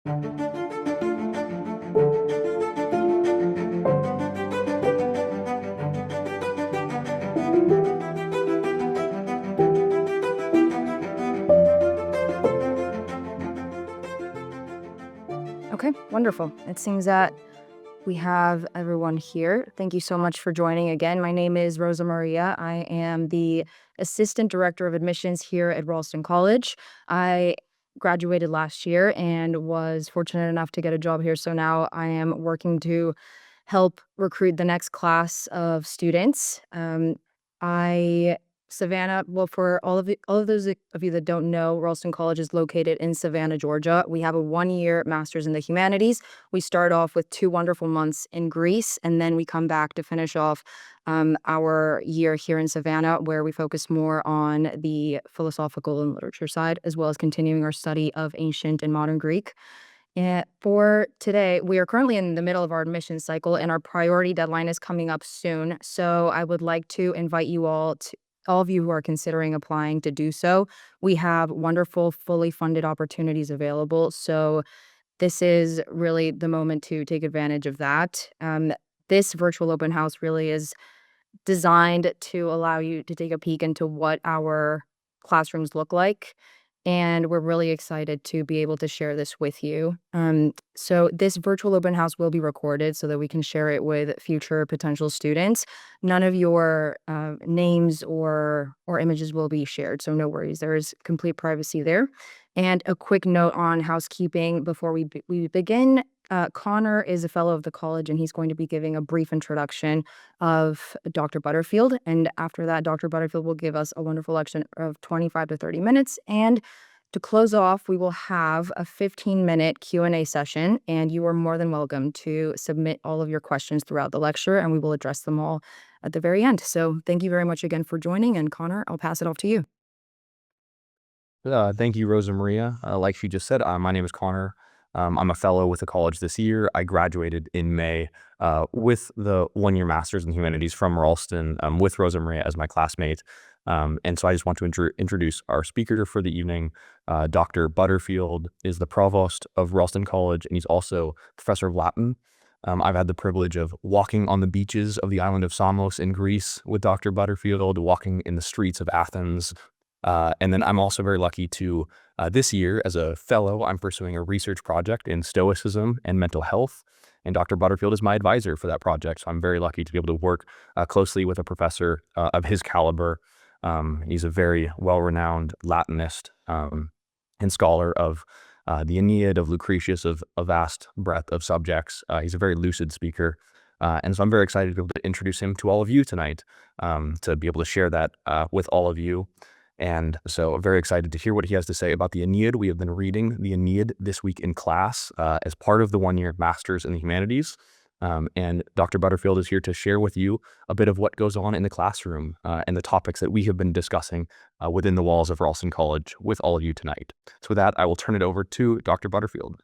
Okay, wonderful. It seems that we have everyone here. Thank you so much for joining again. My name is Rosa Maria. I am the Assistant Director of Admissions here at Ralston College. I graduated last year and was fortunate enough to get a job here. So now I am working to help recruit the next class of students. I Savannah, well, for all of those of you that don't know, Ralston College is located in Savannah, Georgia. We have a 1-year master's in the humanities. We start off with 2 wonderful months in Greece, and then we come back to finish off our year here in Savannah, where we focus more on the philosophical and literature side, as well as continuing our study of ancient and modern Greek. And for today, we are currently in the middle of our admission cycle, and our priority deadline is coming up soon. So I would like to invite you all of you who are considering applying, to do so. We have wonderful, fully funded opportunities available. So this is really the moment to take advantage of that. This virtual open house really is designed to allow you to take a peek into what our classrooms look like. And we're really excited to be able to share this with you. So this virtual open house will be recorded so that we can share it with future potential students. None of your names or images will be shared, so no worries. There is complete privacy there. And a quick note on housekeeping before we begin. Connor is a fellow of the college, and he's going to be giving a brief introduction of Dr. Butterfield. And after that, Dr. Butterfield will give us a wonderful lecture of 25 to 30 minutes. And to close off, we will have a 15-minute Q&A session, and you are more than welcome to submit all of your questions throughout the lecture, and we will address them all at the very end. So thank you very much again for joining, and Connor, I'll pass it off to you. Thank you, Rosa Maria. Like she just said, my name is Connor. I'm a fellow with the college this year. I graduated in May with the 1-year master's in humanities from Ralston with Rosa Maria as my classmate. And so I just want to introduce our speaker for the evening. Dr. Butterfield is the provost of Ralston College, and he's also professor of Latin. I've had the privilege of walking on the beaches of the island of Samos in Greece with Dr. Butterfield, walking in the streets of Athens. And then I'm also very lucky to, this year, as a fellow, I'm pursuing a research project in Stoicism and mental health. And Dr. Butterfield is my advisor for that project. So I'm very lucky to be able to work closely with a professor of his caliber. He's a very well-renowned Latinist and scholar of the Aeneid, of Lucretius, of a vast breadth of subjects. He's a very lucid speaker. And so I'm very excited to be able to introduce him to all of you tonight, to be able to share that with all of you. And so I'm very excited to hear what he has to say about the Aeneid. We have been reading the Aeneid this week in class as part of the 1-year master's in the humanities. And Dr. Butterfield is here to share with you a bit of what goes on in the classroom and the topics that we have been discussing within the walls of Ralston College with all of you tonight. So with that, I will turn it over to Dr. Butterfield.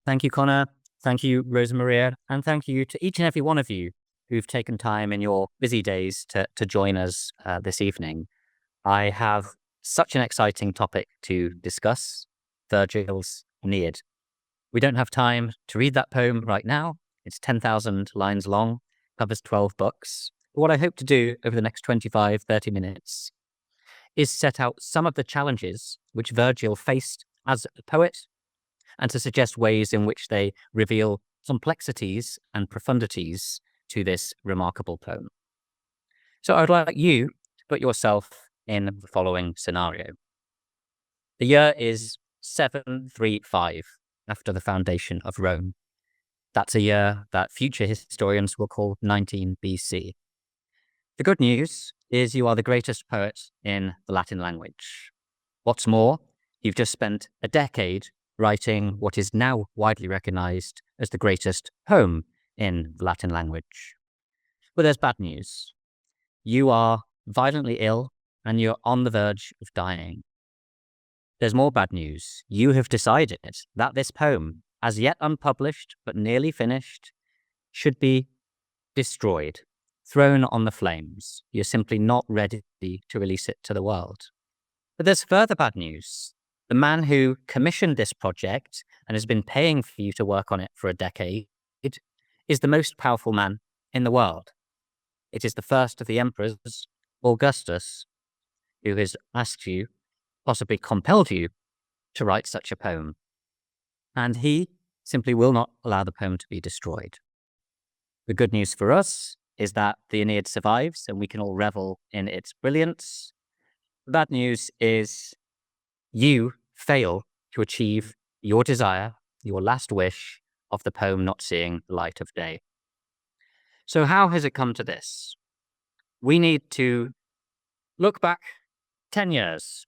Thank you, Connor. Thank you, Rosa Maria. And thank you to each and every one of you who've taken time in your busy days to join us this evening. I have such an exciting topic to discuss, Virgil's Aeneid. We don't have time to read that poem right now. It's 10,000 lines long, covers 12 books. What I hope to do over the next 25-30 minutes is set out some of the challenges which Virgil faced as a poet, and to suggest ways in which they reveal complexities and profundities to this remarkable poem. So I'd like you to put yourself in the following scenario. The year is 735 after the foundation of Rome. That's a year that future historians will call 19 BC. The good news is you are the greatest poet in the Latin language. What's more, you've just spent a decade writing what is now widely recognized as the greatest poem in the Latin language. But there's bad news. You are violently ill and you're on the verge of dying. There's more bad news. You have decided that this poem, as yet unpublished but nearly finished, should be destroyed, thrown on the flames. You're simply not ready to release it to the world. But there's further bad news. The the man who commissioned this project and has been paying for you to work on it for a decade, is the most powerful man in the world. It is the first of the emperors, Augustus, who has asked you, possibly compelled you, to write such a poem. And he simply will not allow the poem to be destroyed. The good news for us is that the Aeneid survives and we can all revel in its brilliance. The bad news is you fail to achieve your desire, your last wish of the poem not seeing the light of day. So how has it come to this? We need to look back 10 years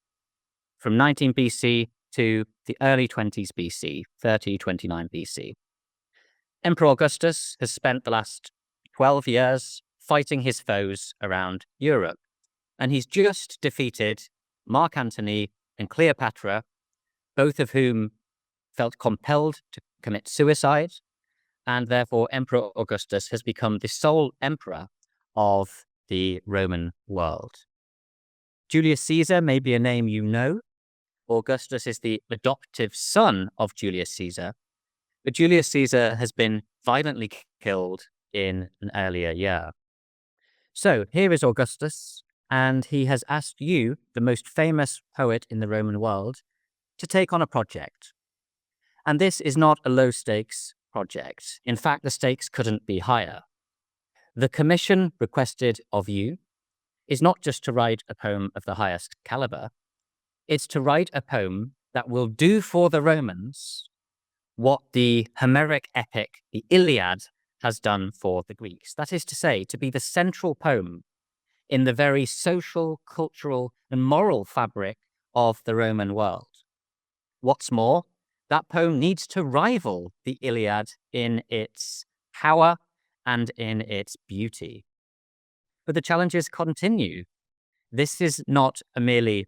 from 19 BC to the early 20s BC, 3029 BC. Emperor Augustus has spent the last 12 years fighting his foes around Europe, and he's just defeated Mark Antony and Cleopatra, both of whom felt compelled to commit suicide, and therefore Emperor Augustus has become the sole emperor of the Roman world. Julius Caesar may be a name you know. Augustus is the adoptive son of Julius Caesar, but Julius Caesar has been violently killed in an earlier year. So here is Augustus, and he has asked you, the most famous poet in the Roman world, to take on a project. And this is not a low-stakes project. In fact, the stakes couldn't be higher. The commission requested of you is not just to write a poem of the highest caliber, it's to write a poem that will do for the Romans what the Homeric epic, the Iliad, has done for the Greeks. That is to say, to be the central poem in the very social, cultural, and moral fabric of the Roman world. What's more, that poem needs to rival the Iliad in its power and in its beauty. But the challenges continue. This is not a merely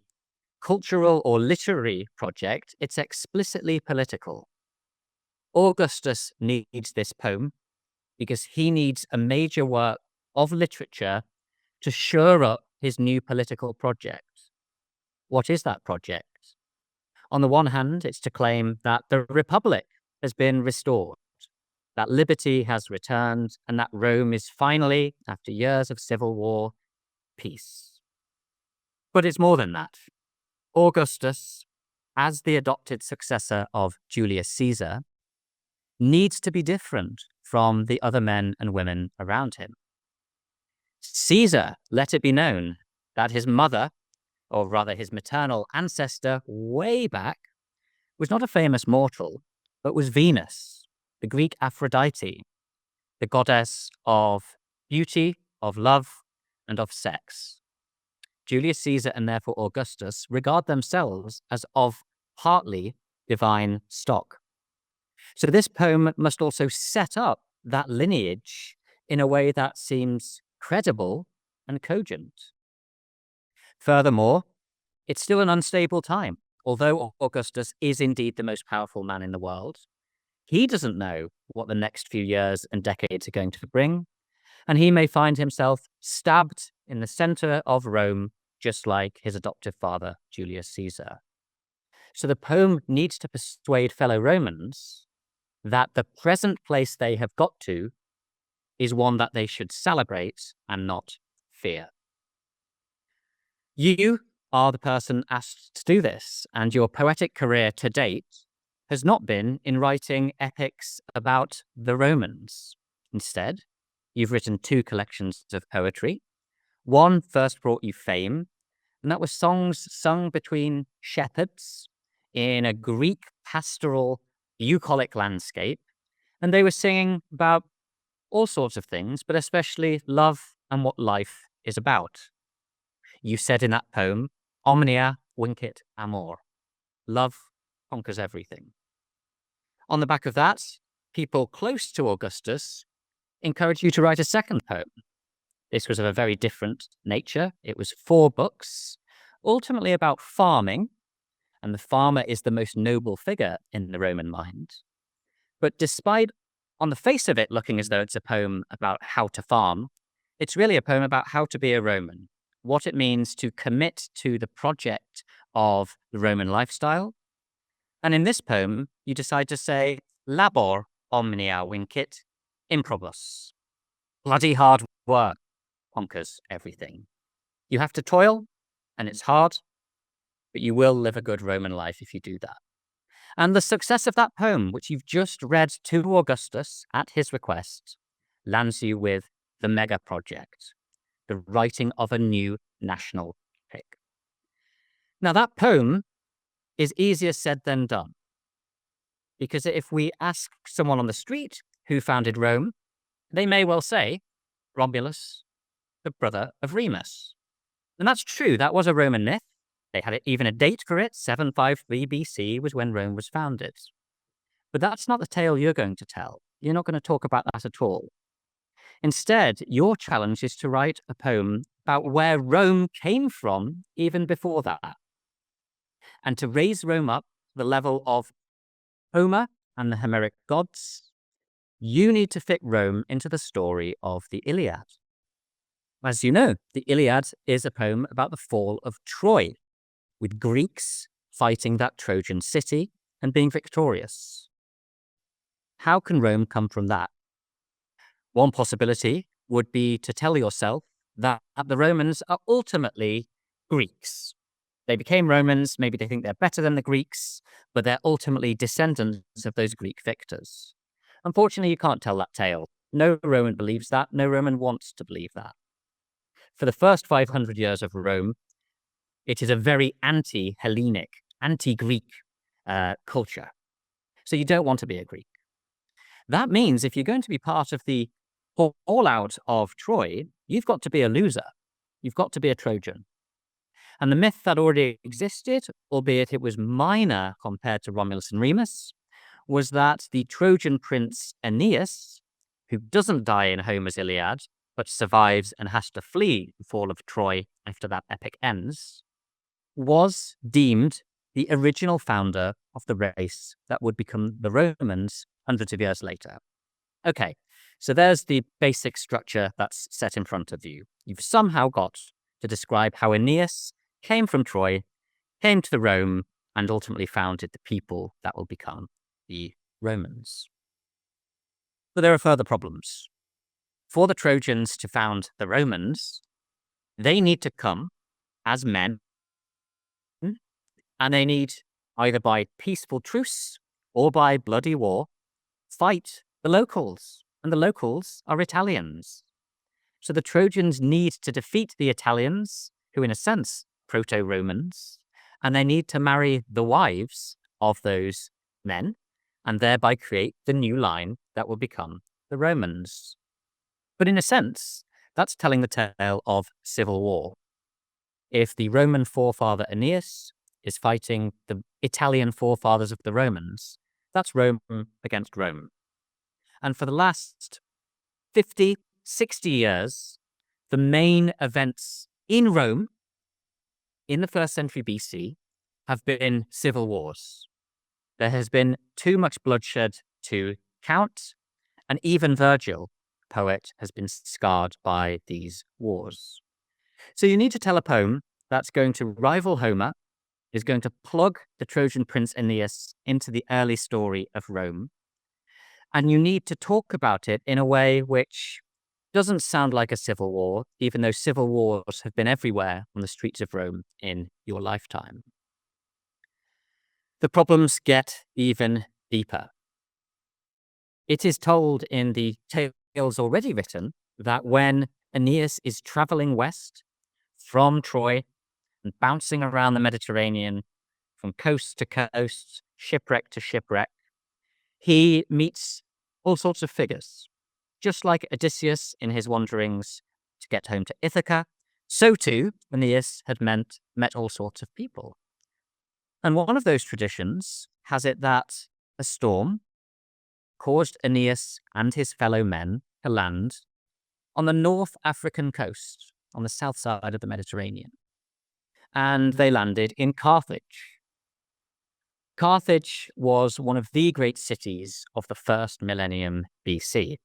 cultural or literary project, it's explicitly political. Augustus needs this poem because he needs a major work of literature to shore up his new political project. What is that project? On the one hand, it's to claim that the Republic has been restored, that liberty has returned, and that Rome is finally, after years of civil war, peace. But it's more than that. Augustus, as the adopted successor of Julius Caesar, needs to be different from the other men and women around him. Caesar, let it be known that his mother, or rather his maternal ancestor way back, was not a famous mortal, but was Venus, the Greek Aphrodite, the goddess of beauty, of love, and of sex. Julius Caesar and therefore Augustus regard themselves as of partly divine stock. So this poem must also set up that lineage in a way that seems credible and cogent. Furthermore, it's still an unstable time. Although Augustus is indeed the most powerful man in the world, he doesn't know what the next few years and decades are going to bring, and he may find himself stabbed in the center of Rome, just like his adoptive father, Julius Caesar. So the poem needs to persuade fellow Romans that the present place they have got to is one that they should celebrate and not fear. You are the person asked to do this, and your poetic career to date has not been in writing epics about the Romans. Instead, you've written 2 collections of poetry. One first brought you fame, and that was songs sung between shepherds in a Greek pastoral bucolic landscape, and they were singing about all sorts of things, but especially love and what life is about. You said in that poem, omnia vincit amor. Love conquers everything. On the back of that, people close to Augustus encouraged you to write a second poem. This was of a very different nature. It was 4 books, ultimately about farming, and the farmer is the most noble figure in the Roman mind. But despite, on the face of it, looking as though it's a poem about how to farm, it's really a poem about how to be a Roman, what it means to commit to the project of the Roman lifestyle, And in this poem, you decide to say, labor omnia vincit improbus. Bloody hard work conquers everything. You have to toil, and it's hard, but you will live a good Roman life if you do that. And the success of that poem, which you've just read to Augustus at his request, lands you with the mega project, the writing of a new national epic. Now, that poem is easier said than done, because if we ask someone on the street who founded Rome, they may well say Romulus, the brother of Remus. And that's true, that was a Roman myth. They had even a date for it, 753 BC was when Rome was founded. But that's not the tale you're going to tell. You're not going to talk about that at all. Instead, your challenge is to write a poem about where Rome came from even before that, and to raise Rome up to the level of Homer and the Homeric gods. You need to fit Rome into the story of the Iliad. As you know, the Iliad is a poem about the fall of Troy, with Greeks fighting that Trojan city and being victorious. How can Rome come from that? One possibility would be to tell yourself that the Romans are ultimately Greeks. They became Romans, maybe they think they're better than the Greeks, but they're ultimately descendants of those Greek victors. Unfortunately, you can't tell that tale. No Roman believes that. No Roman wants to believe that. For the first 500 years of Rome, it is a very anti-Hellenic, anti-Greek culture. So you don't want to be a Greek. That means if you're going to be part of the fallout of Troy, you've got to be a loser. You've got to be a Trojan. And the myth that already existed, albeit it was minor compared to Romulus and Remus, was that the Trojan prince Aeneas, who doesn't die in Homer's Iliad, but survives and has to flee the fall of Troy after that epic ends, was deemed the original founder of the race that would become the Romans hundreds of years later. Okay, so there's the basic structure that's set in front of you. You've somehow got to describe how Aeneas came from Troy, came to Rome, and ultimately founded the people that will become the Romans. But there are further problems. For the Trojans to found the Romans, they need to come as men, and they need, either by peaceful truce or by bloody war, fight the locals. And the locals are Italians. So the Trojans need to defeat the Italians, who in a sense, proto-Romans, and they need to marry the wives of those men, and thereby create the new line that will become the Romans. But in a sense, that's telling the tale of civil war. If the Roman forefather Aeneas is fighting the Italian forefathers of the Romans, that's Rome against Rome. And for the last 50, 60 years, the main events in Rome in the 1st century BC have been civil wars. There has been too much bloodshed to count, and even Virgil, poet, has been scarred by these wars. So you need to tell a poem that's going to rival Homer, is going to plug the Trojan prince Aeneas into the early story of Rome, and you need to talk about it in a way which doesn't sound like a civil war, even though civil wars have been everywhere on the streets of Rome in your lifetime. The problems get even deeper. It is told in the tales already written that when Aeneas is traveling west from Troy and bouncing around the Mediterranean from coast to coast, shipwreck to shipwreck, he meets all sorts of figures. Just like Odysseus in his wanderings to get home to Ithaca, so too Aeneas had met all sorts of people. And one of those traditions has it that a storm caused Aeneas and his fellow men to land on the North African coast, on the south side of the Mediterranean. And they landed in Carthage. Carthage was one of the great cities of the 1st millennium BC.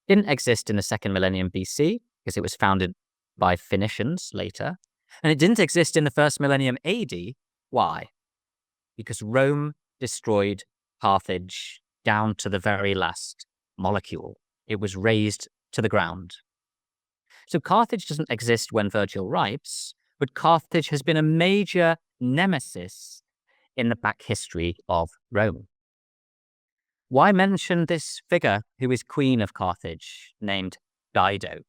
Didn't exist in the 2nd millennium BC because it was founded by Phoenicians later. And it didn't exist in the 1st millennium AD. Why? Because Rome destroyed Carthage down to the very last molecule. It was razed to the ground. So Carthage doesn't exist when Virgil writes, but Carthage has been a major nemesis in the back history of Rome. Why mention this figure who is queen of Carthage, named Dido?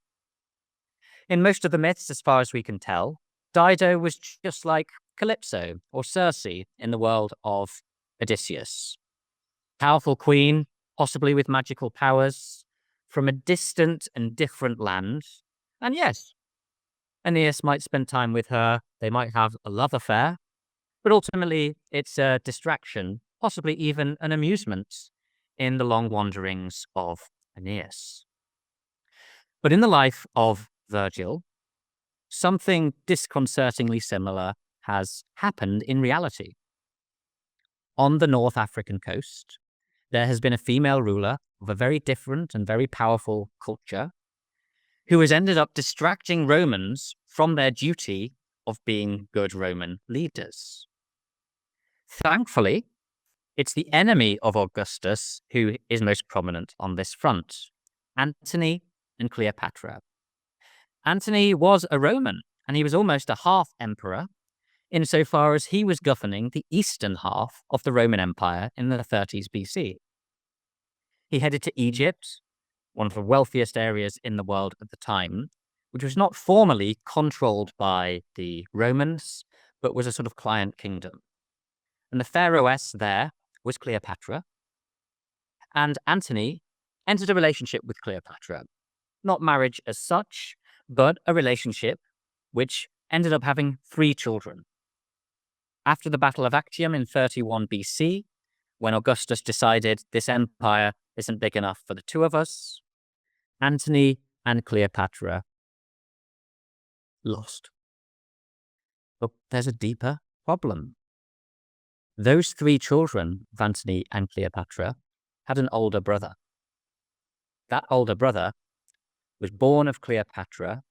In most of the myths, as far as we can tell, Dido was just like Calypso or Circe in the world of Odysseus. Powerful queen, possibly with magical powers, from a distant and different land. And yes, Aeneas might spend time with her, they might have a love affair, but ultimately it's a distraction, possibly even an amusement in the long wanderings of Aeneas. But in the life of Virgil, something disconcertingly similar has happened in reality. On the North African coast, there has been a female ruler of a very different and very powerful culture who has ended up distracting Romans from their duty of being good Roman leaders. Thankfully, it's the enemy of Augustus who is most prominent on this front, Antony and Cleopatra. Antony was a Roman, and he was almost a half emperor, insofar as he was governing the eastern half of the Roman Empire in the 30s BC. He headed to Egypt, one of the wealthiest areas in the world at the time, which was not formally controlled by the Romans, but was a sort of client kingdom. And the pharaohess there was Cleopatra, and Antony entered a relationship with Cleopatra. Not marriage as such, but a relationship which ended up having 3 children. After the Battle of Actium in 31 BC, when Augustus decided this empire isn't big enough for the 2 of us, Antony and Cleopatra lost. But there's a deeper problem. Those 3 children of Antony and Cleopatra had an older brother. That older brother was born of Cleopatra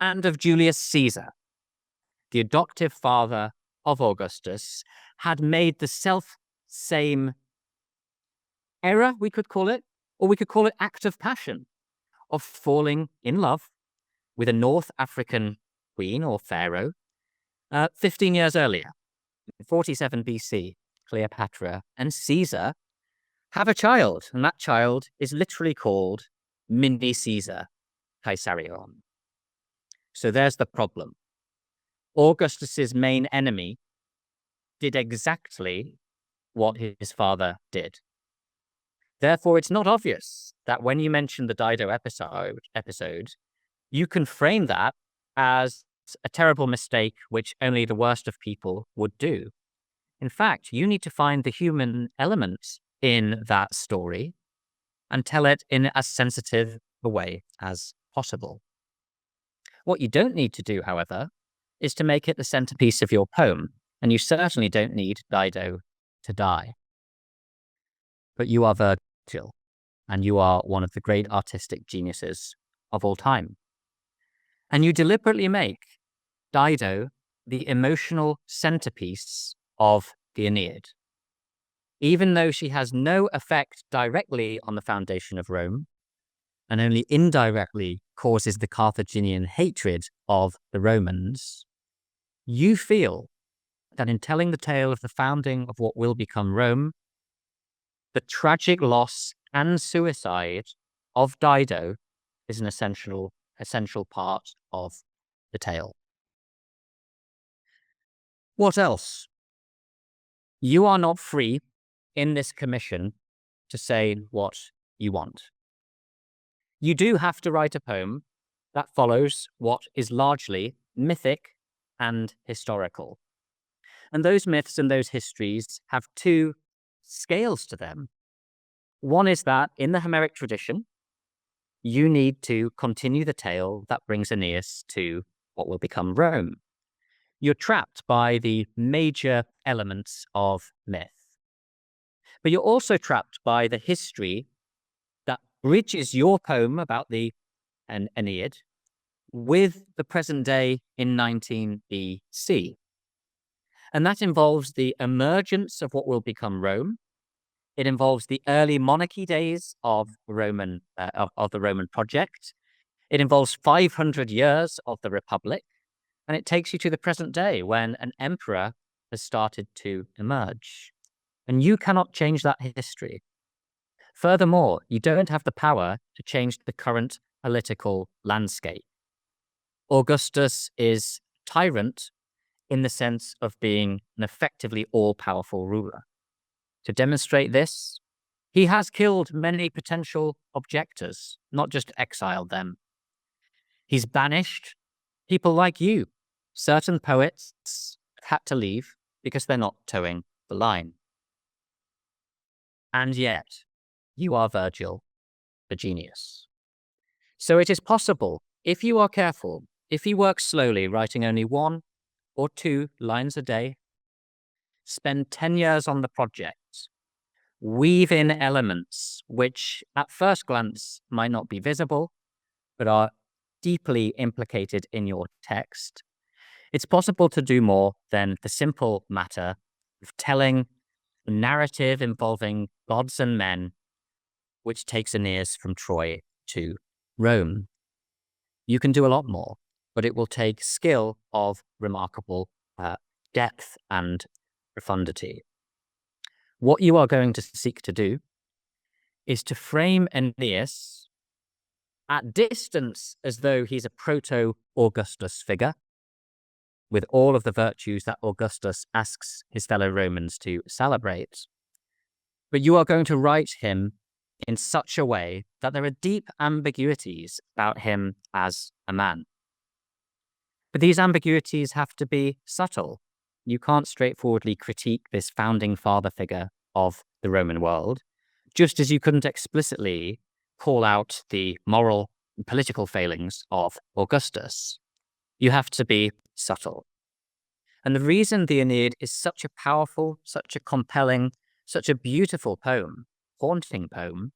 and of Julius Caesar. The adoptive father of Augustus had made the self-same error, we could call it, or we could call it act of passion, of falling in love with a North African queen or pharaoh 15 years earlier. In 47 BC, Cleopatra and Caesar have a child, and that child is literally called Mini Caesar Caesarion. So there's the problem. Augustus's main enemy did exactly what his father did. Therefore, it's not obvious that when you mention the Dido episode, you can frame that as a terrible mistake which only the worst of people would do. In fact, you need to find the human element in that story and tell it in as sensitive a way as possible. What you don't need to do, however, is to make it the centerpiece of your poem, and you certainly don't need Dido to die. But you are Virgil, and you are one of the great artistic geniuses of all time. And you deliberately make Dido the emotional centerpiece of the Aeneid. Even though she has no effect directly on the foundation of Rome, and only indirectly causes the Carthaginian hatred of the Romans, you feel that in telling the tale of the founding of what will become Rome, the tragic loss and suicide of Dido is an essential part of the tale. What else? You are not free in this commission to say what you want. You do have to write a poem that follows what is largely mythic and historical. And those myths and those histories have 2 scales to them. One is that in the Homeric tradition, you need to continue the tale that brings Aeneas to what will become Rome. You're trapped by the major elements of myth. But you're also trapped by the history that bridges your poem about the Aeneid with the present day in 19 BC. And that involves the emergence of what will become Rome. It involves the early monarchy days of the Roman project. It involves 500 years of the Republic, and it takes you to the present day when an emperor has started to emerge. And you cannot change that history. Furthermore, you don't have the power to change the current political landscape. Augustus is tyrant in the sense of being an effectively all-powerful ruler. To demonstrate this, he has killed many potential objectors, not just exiled them. He's banished people like you. Certain poets had to leave because they're not towing the line. And yet, you are Virgil, the genius. So it is possible, if you are careful, if you work slowly, writing only 1 or 2 lines a day, spend 10 years on the project, weave in elements which at first glance might not be visible, but are deeply implicated in your text. It's possible to do more than the simple matter of telling a narrative involving gods and men, which takes Aeneas from Troy to Rome. You can do a lot more, but it will take skill of remarkable depth and profundity. What you are going to seek to do is to frame Aeneas at distance as though he's a proto-Augustus figure, with all of the virtues that Augustus asks his fellow Romans to celebrate. But you are going to write him in such a way that there are deep ambiguities about him as a man. But these ambiguities have to be subtle. You can't straightforwardly critique this founding father figure of the Roman world, just as you couldn't explicitly call out the moral and political failings of Augustus. You have to be subtle. And the reason the Aeneid is such a powerful, such a compelling, such a beautiful poem, haunting poem,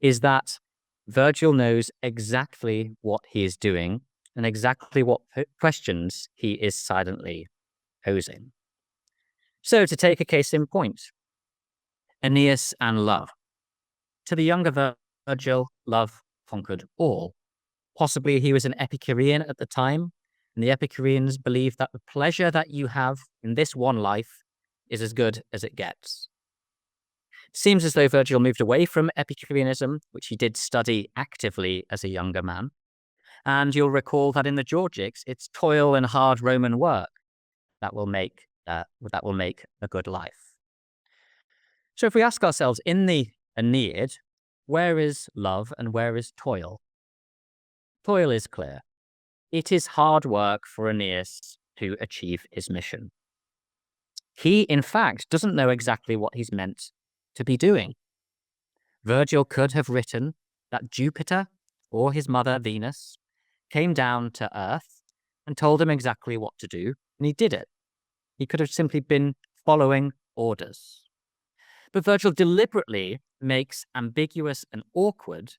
is that Virgil knows exactly what he is doing and exactly what questions he is silently posing. So, to take a case in point, Aeneas and love. To the younger Virgil, love conquered all. Possibly he was an Epicurean at the time, and the Epicureans believed that the pleasure that you have in this one life is as good as it gets. It seems as though Virgil moved away from Epicureanism, which he did study actively as a younger man. And you'll recall that in the Georgics, it's toil and hard Roman work that will make a good life. So if we ask ourselves, in the Aeneid, where is love and where is toil? Toil is clear. It is hard work for Aeneas to achieve his mission. He, in fact, doesn't know exactly what he's meant to be doing. Virgil could have written that Jupiter or his mother Venus came down to Earth and told him exactly what to do, and he did it. He could have simply been following orders. But Virgil deliberately makes ambiguous and awkward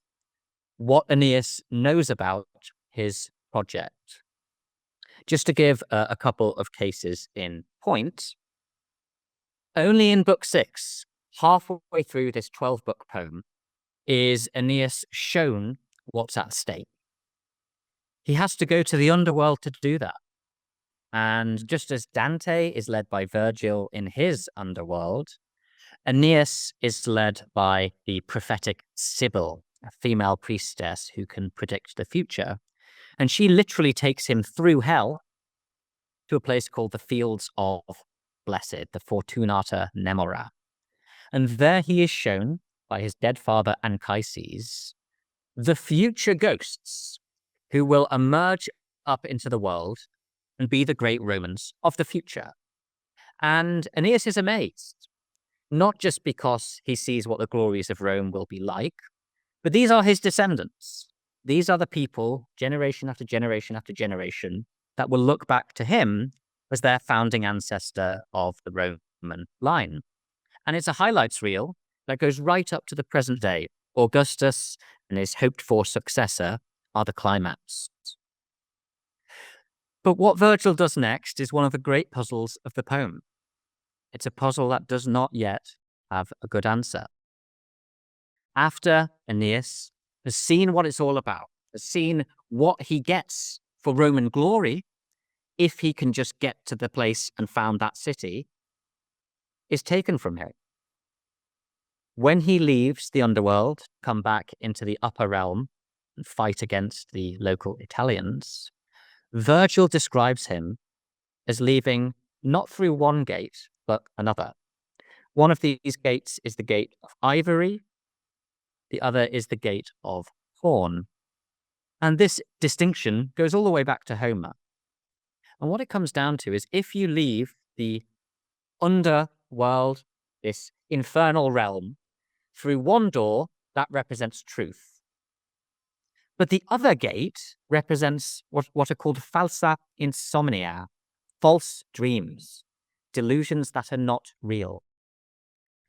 what Aeneas knows about his project. Just to give a couple of cases in point, only in book 6, halfway through this 12-book poem, is Aeneas shown what's at stake. He has to go to the underworld to do that. And just as Dante is led by Virgil in his underworld, Aeneas is led by the prophetic Sibyl, a female priestess who can predict the future. And she literally takes him through hell to a place called the Fields of Blessed, the Fortunata Nemora. And there he is shown by his dead father Anchises, the future ghosts who will emerge up into the world and be the great Romans of the future. And Aeneas is amazed, not just because he sees what the glories of Rome will be like, but these are his descendants. These are the people, generation after generation after generation, that will look back to him as their founding ancestor of the Roman line. And it's a highlights reel that goes right up to the present day. Augustus and his hoped-for successor are the climax. But what Virgil does next is one of the great puzzles of the poem. It's a puzzle that does not yet have a good answer. After Aeneas has seen what it's all about, has seen what he gets for Roman glory, if he can just get to the place and found that city, is taken from him. When he leaves the underworld, come back into the upper realm and fight against the local Italians, Virgil describes him as leaving not through one gate, but another. One of these gates is the gate of ivory, the other is the gate of horn. And this distinction goes all the way back to Homer. And what it comes down to is if you leave the underworld, this infernal realm, through one door, that represents truth. But the other gate represents what are called falsa insomnia, false dreams, delusions that are not real.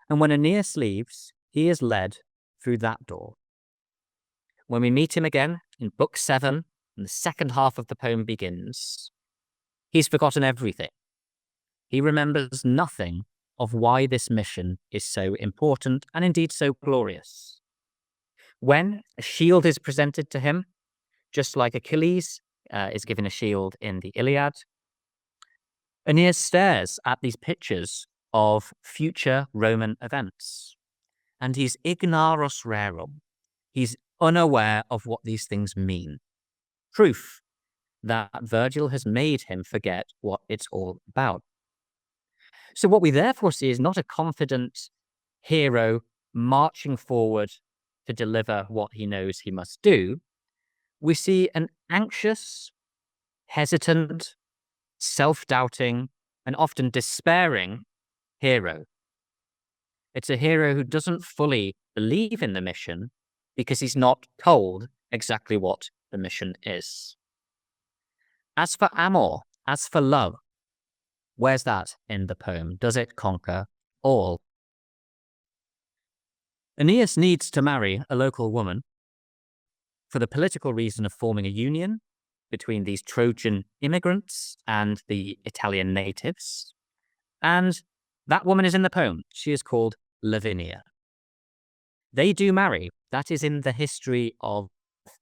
And when Aeneas leaves, he is led through that door. When we meet him again in Book 7, and the second half of the poem begins, he's forgotten everything. He remembers nothing of why this mission is so important and indeed so glorious. When a shield is presented to him, just like Achilles is given a shield in the Iliad, Aeneas stares at these pictures of future Roman events, and he's ignaros rerum. He's unaware of what these things mean. Proof that Virgil has made him forget what it's all about. So what we therefore see is not a confident hero marching forward to deliver what he knows he must do. We see an anxious, hesitant, self-doubting, and often despairing hero. It's a hero who doesn't fully believe in the mission because he's not told exactly what the mission is. As for amor, as for love, where's that in the poem? Does it conquer all? Aeneas needs to marry a local woman for the political reason of forming a union between these Trojan immigrants and the Italian natives. And that woman is in the poem. She is called Lavinia. They do marry. That is in the history of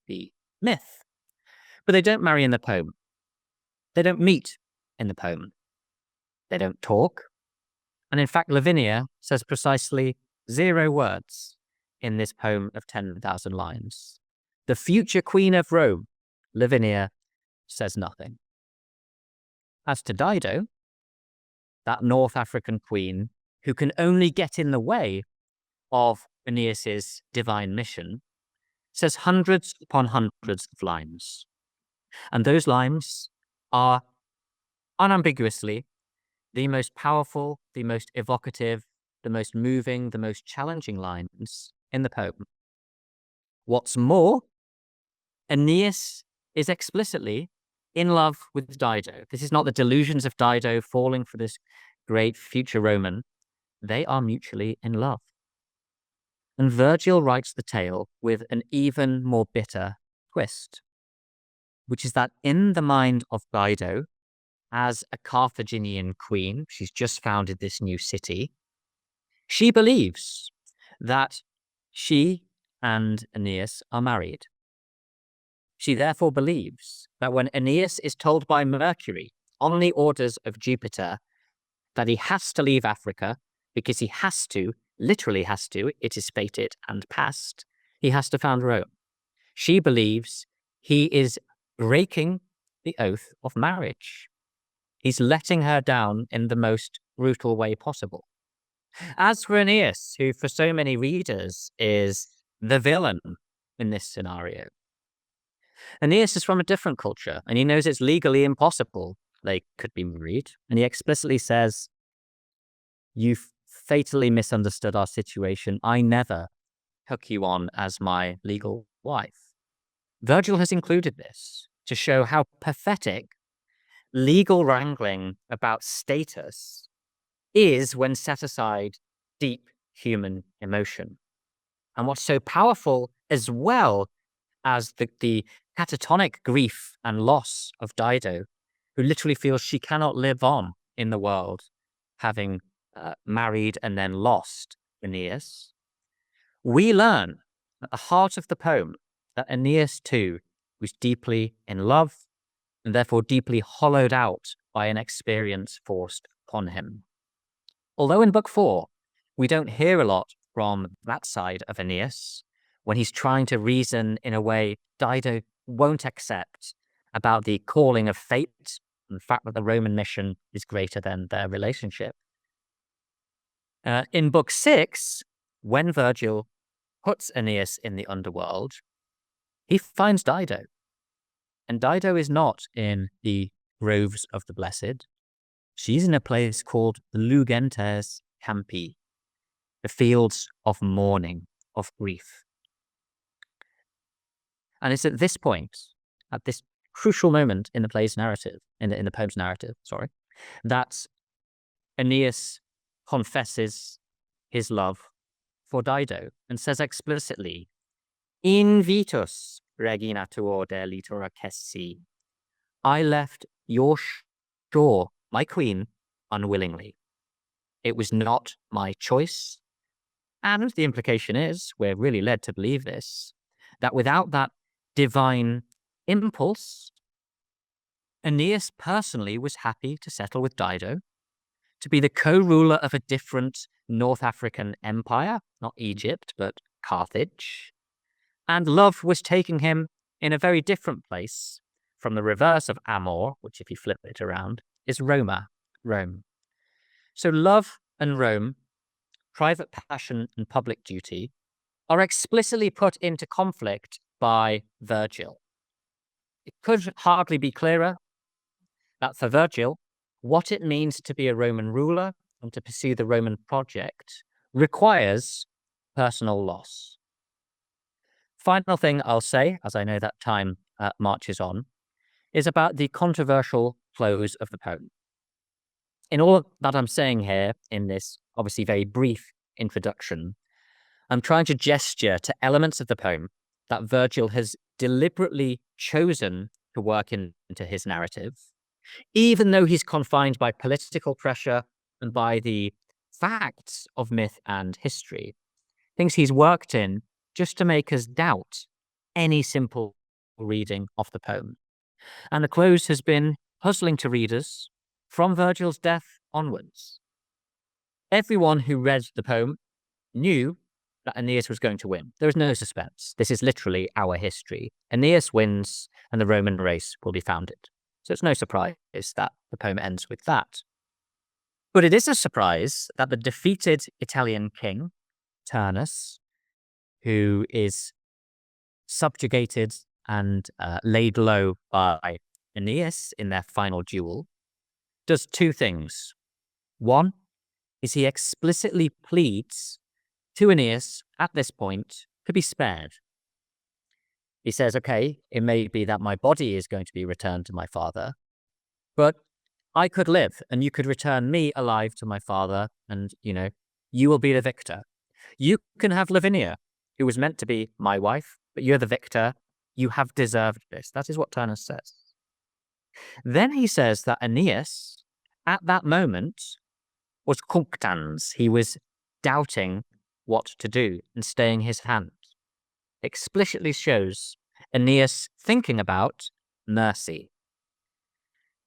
the myth. But they don't marry in the poem. They don't meet in the poem. They don't talk. And in fact, Lavinia says precisely 0 words in this poem of 10,000 lines. The future queen of Rome, Lavinia, says nothing. As to Dido, that North African queen who can only get in the way of Aeneas's divine mission, says hundreds upon hundreds of lines. And those lines are unambiguously the most powerful, the most evocative, the most moving, the most challenging lines in the poem. What's more, Aeneas is explicitly in love with Dido. This is not the delusions of Dido falling for this great future Roman. They are mutually in love. And Virgil writes the tale with an even more bitter twist, which is that in the mind of Dido, as a Carthaginian queen, she's just founded this new city, she believes that she and Aeneas are married. She therefore believes that when Aeneas is told by Mercury, on the orders of Jupiter, that he has to leave Africa because he has to, literally has to, it is fated and past, he has to found Rome. She believes he is breaking the oath of marriage. He's letting her down in the most brutal way possible. As for Aeneas, who for so many readers is the villain in this scenario, Aeneas is from a different culture, and he knows it's legally impossible they could be married. And he explicitly says, "You've fatally misunderstood our situation. I never took you on as my legal wife." Virgil has included this to show how pathetic legal wrangling about status is when set aside deep human emotion. And what's so powerful, as well as the catatonic grief and loss of Dido, who literally feels she cannot live on in the world, having married and then lost Aeneas, we learn at the heart of the poem that Aeneas too was deeply in love and therefore deeply hollowed out by an experience forced upon him. Although in Book 4, we don't hear a lot from that side of Aeneas, when he's trying to reason in a way Dido won't accept about the calling of fate and the fact that the Roman mission is greater than their relationship. In Book 6, when Virgil puts Aeneas in the underworld, he finds Dido. And Dido is not in the groves of the blessed. She's in a place called the Lugentes Campi, the fields of mourning, of grief. And it's at this point, at this crucial moment in the play's narrative, in the poem's narrative, that Aeneas confesses his love for Dido and says explicitly, "Invitus regina tuor de litora cessi." I left your shore, my queen, unwillingly. It was not my choice. And the implication is, we're really led to believe this, that without that divine impulse, Aeneas personally was happy to settle with Dido, to be the co-ruler of a different North African empire, not Egypt, but Carthage. And love was taking him in a very different place from the reverse of amor, which if you flip it around, is Roma, Rome. So love and Rome, private passion and public duty, are explicitly put into conflict by Virgil. It could hardly be clearer that for Virgil, what it means to be a Roman ruler and to pursue the Roman project requires personal loss. Final thing I'll say, as I know that time marches on, is about the controversial close of the poem. In all that I'm saying here, in this obviously very brief introduction, I'm trying to gesture to elements of the poem that Virgil has deliberately chosen to work into his narrative, even though he's confined by political pressure and by the facts of myth and history, things he's worked in just to make us doubt any simple reading of the poem. And the close has been puzzling to readers from Virgil's death onwards. Everyone who read the poem knew that Aeneas was going to win. There is no suspense. This is literally our history. Aeneas wins and the Roman race will be founded. So it's no surprise that the poem ends with that. But it is a surprise that the defeated Italian king, Turnus, who is subjugated and laid low by Aeneas in their final duel, does two things. One is he explicitly pleads to Aeneas at this point to be spared. He says, okay, it may be that my body is going to be returned to my father, but I could live and you could return me alive to my father and, you will be the victor. You can have Lavinia, who was meant to be my wife, but you're the victor. You have deserved this. That is what Turnus says. Then he says that Aeneas, at that moment, was cunctans. He was doubting what to do and staying his hand. Explicitly shows Aeneas thinking about mercy.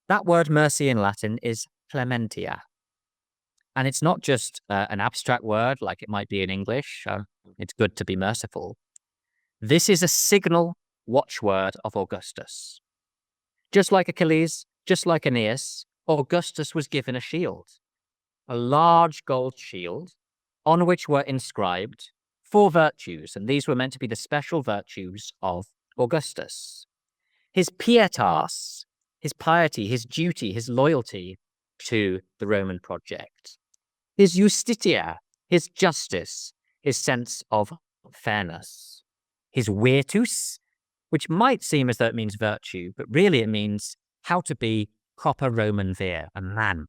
That word mercy in Latin is clementia. And it's not just an abstract word like it might be in English. It's good to be merciful. This is a signal watchword of Augustus. Just like Achilles, just like Aeneas, Augustus was given a shield, a large gold shield on which were inscribed 4 virtues, and these were meant to be the special virtues of Augustus. His pietas, his piety, his duty, his loyalty to the Roman project. His justitia, his justice, his sense of fairness. His virtus, which might seem as though it means virtue, but really it means how to be proper Roman vir, a man.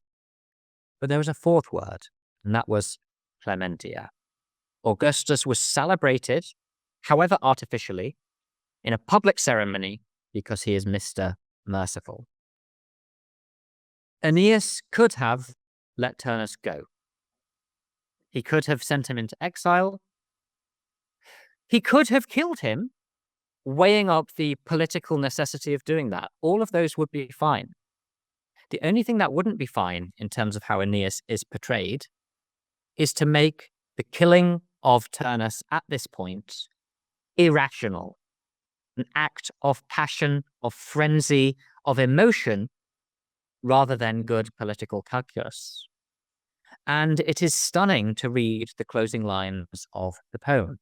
But there was a 4th word, and that was clementia. Augustus was celebrated, however artificially, in a public ceremony because he is Mr. Merciful. Aeneas could have let Turnus go. He could have sent him into exile. He could have killed him, weighing up the political necessity of doing that. All of those would be fine. The only thing that wouldn't be fine in terms of how Aeneas is portrayed is to make the killing of Turnus at this point irrational, an act of passion, of frenzy, of emotion, rather than good political calculus. And it is stunning to read the closing lines of the poem,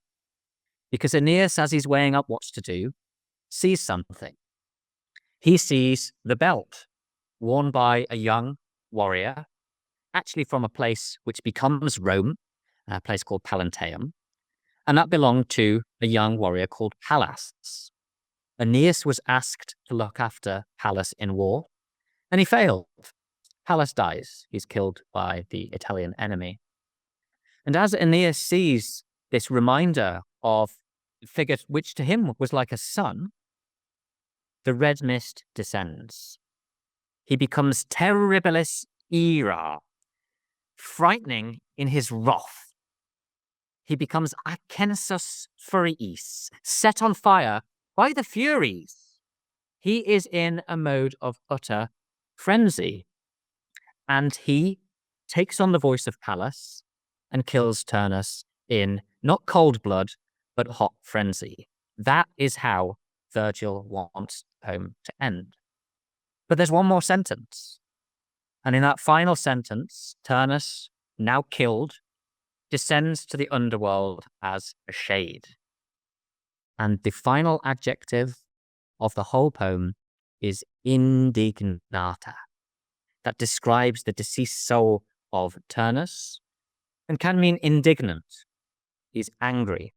because Aeneas, as he's weighing up what to do, sees something. He sees the belt worn by a young warrior, actually from a place which becomes Rome, a place called Palanteum, and that belonged to a young warrior called Pallas. Aeneas was asked to look after Pallas in war, and he failed. Pallas dies. He's killed by the Italian enemy. And as Aeneas sees this reminder of a figure which to him was like a son, the red mist descends. He becomes terribilis ira, frightening in his wrath. He becomes acensus furiis, set on fire by the Furies. He is in a mode of utter frenzy. And he takes on the voice of Pallas and kills Turnus in not cold blood, but hot frenzy. That is how Virgil wants the poem to end. But there's one more sentence. And in that final sentence, Turnus, now killed, descends to the underworld as a shade. And the final adjective of the whole poem is indignata. That describes the deceased soul of Turnus and can mean indignant. He's angry.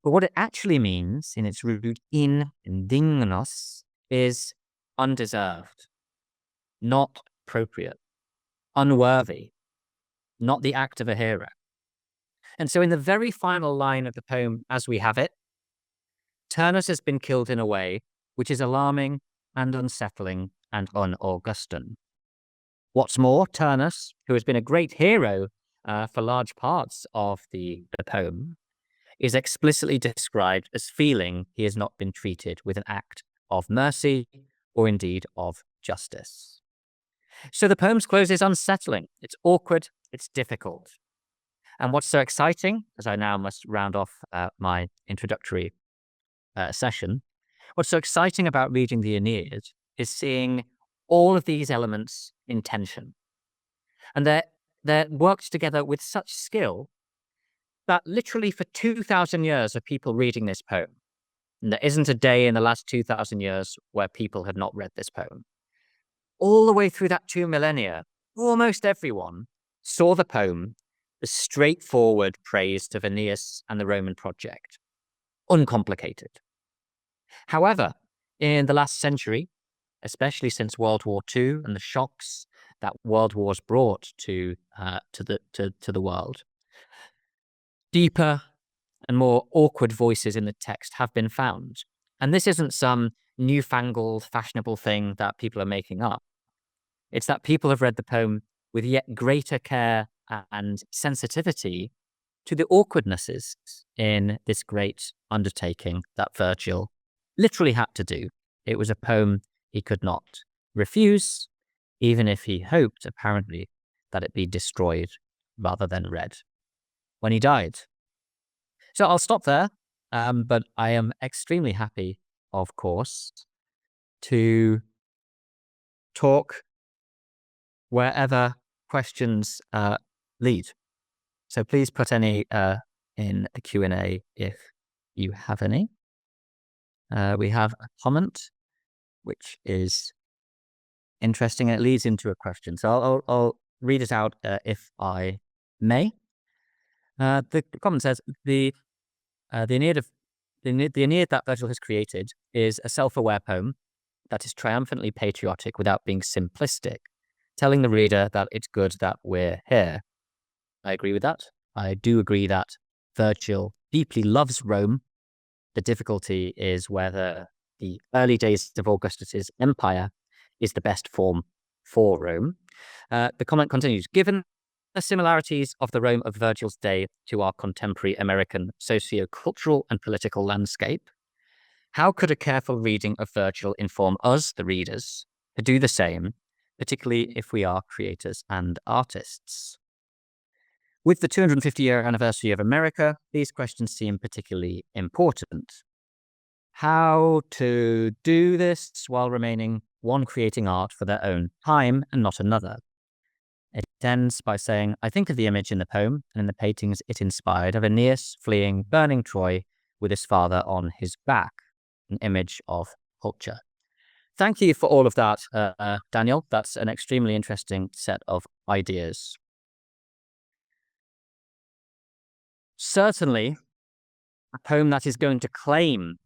But what it actually means in its root, indignos, is undeserved, not appropriate, unworthy, not the act of a hero. And so in the very final line of the poem, as we have it, Turnus has been killed in a way which is alarming and unsettling and un-Augustan. What's more, Turnus, who has been a great hero for large parts of the poem, is explicitly described as feeling he has not been treated with an act of mercy or indeed of justice. So the poem's close is unsettling. It's awkward. It's difficult. And what's so exciting, as I now must round off my introductory session, what's so exciting about reading the Aeneid is seeing all of these elements in tension. And they're worked together with such skill that literally for 2,000 years of people reading this poem, and there isn't a day in the last 2,000 years where people had not read this poem, all the way through that 2 millennia, almost everyone saw the poem as straightforward praise to Aeneas and the Roman project, uncomplicated. However, in the last century, especially since World War II and the shocks that world wars brought to the world, deeper and more awkward voices in the text have been found. And this isn't some newfangled, fashionable thing that people are making up. It's that people have read the poem with yet greater care and sensitivity to the awkwardnesses in this great undertaking that Virgil literally had to do. It was a poem he could not refuse, even if he hoped, apparently, that it be destroyed rather than read when he died. So I'll stop there, but I am extremely happy, of course, to talk wherever questions lead. So please put any in the Q&A if you have any. We have a comment, which is interesting, and it leads into a question. So I'll read it out if I may. The comment says, the Aeneid that Virgil has created is a self-aware poem that is triumphantly patriotic without being simplistic, telling the reader that it's good that we're here. I agree with that. I do agree that Virgil deeply loves Rome. The difficulty is whether the early days of Augustus's empire is the best form for Rome. The comment continues, given the similarities of the Rome of Virgil's day to our contemporary American socio-cultural and political landscape, how could a careful reading of Virgil inform us, the readers, to do the same, particularly if we are creators and artists? With the 250-year anniversary of America, these questions seem particularly important. How to do this while remaining one creating art for their own time and not another. It ends by saying, I think of the image in the poem and in the paintings it inspired of Aeneas fleeing burning Troy with his father on his back, an image of culture. Thank you for all of that, Daniel. That's an extremely interesting set of ideas. Certainly, a poem that is going to claim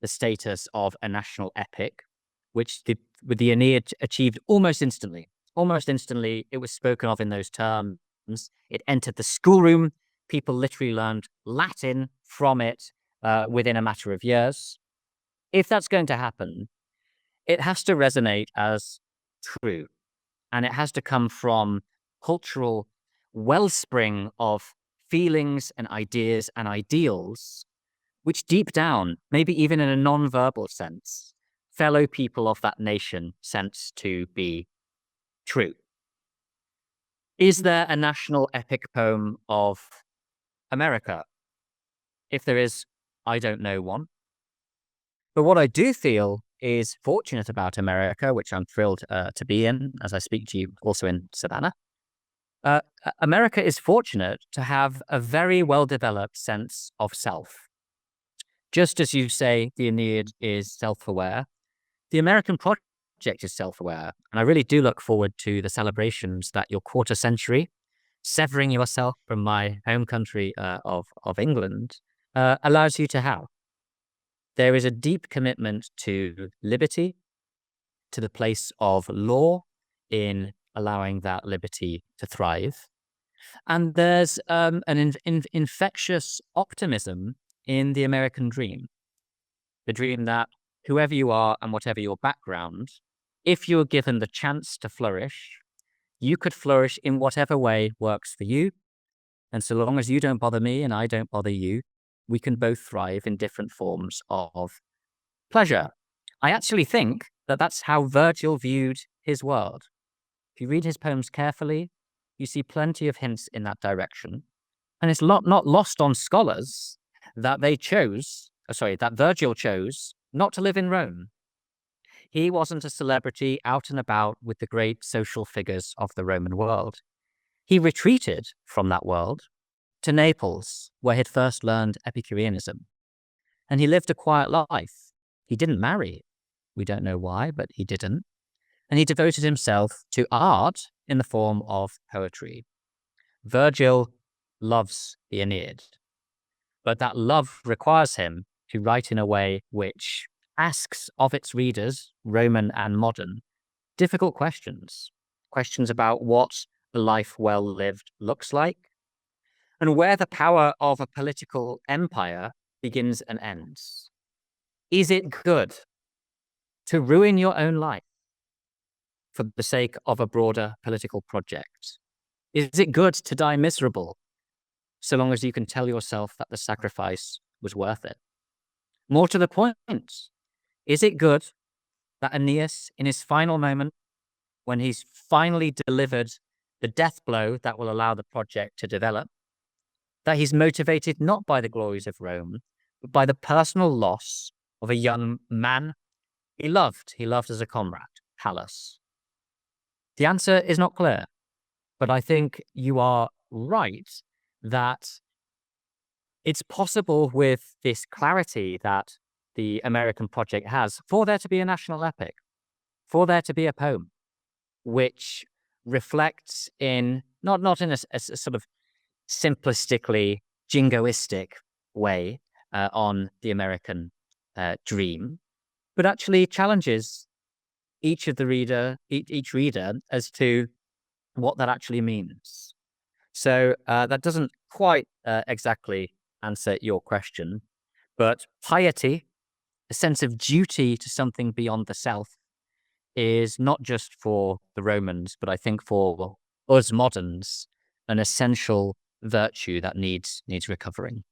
the status of a national epic, which with the Aeneid achieved almost instantly. Almost instantly, it was spoken of in those terms. It entered the schoolroom. People literally learned Latin from it within a matter of years. If that's going to happen, it has to resonate as true. And it has to come from cultural wellspring of feelings and ideas and ideals, which deep down, maybe even in a non-verbal sense, fellow people of that nation sense to be true. Is there a national epic poem of America? If there is, I don't know one. But what I do feel is fortunate about America, which I'm thrilled to be in as I speak to you also in Savannah. America is fortunate to have a very well-developed sense of self. Just as you say, the Aeneid is self-aware, the American project is self-aware. And I really do look forward to the celebrations that your quarter century, severing yourself from my home country of England, allows you to have. There is a deep commitment to liberty, to the place of law in allowing that liberty to thrive. And there's an infectious optimism in the American dream. The dream that whoever you are and whatever your background, if you're given the chance to flourish, you could flourish in whatever way works for you. And so long as you don't bother me and I don't bother you, we can both thrive in different forms of pleasure. I actually think that that's how Virgil viewed his world. If you read his poems carefully, you see plenty of hints in that direction. And it's not lost on scholars that that Virgil chose not to live in Rome. He wasn't a celebrity out and about with the great social figures of the Roman world. He retreated from that world to Naples, where he'd first learned Epicureanism. And he lived a quiet life. He didn't marry. We don't know why, but he didn't. And he devoted himself to art in the form of poetry. Virgil loves the Aeneid, but that love requires him to write in a way which asks of its readers, Roman and modern, difficult questions. Questions about what a life well lived looks like, and where the power of a political empire begins and ends. Is it good to ruin your own life for the sake of a broader political project? Is it good to die miserable, so long as you can tell yourself that the sacrifice was worth it? More to the point, is it good that Aeneas, in his final moment, when he's finally delivered the death blow that will allow the project to develop, that he's motivated not by the glories of Rome, but by the personal loss of a young man he loved as a comrade, Pallas? The answer is not clear, but I think you are right that it's possible with this clarity that the American project has for there to be a national epic, for there to be a poem which reflects in, not in a sort of simplistically jingoistic way on the American dream, but actually challenges each reader as to what that actually means. So that doesn't quite exactly answer your question, but piety, a sense of duty to something beyond the self, is not just for the Romans, but I think for us moderns, an essential virtue that needs recovering.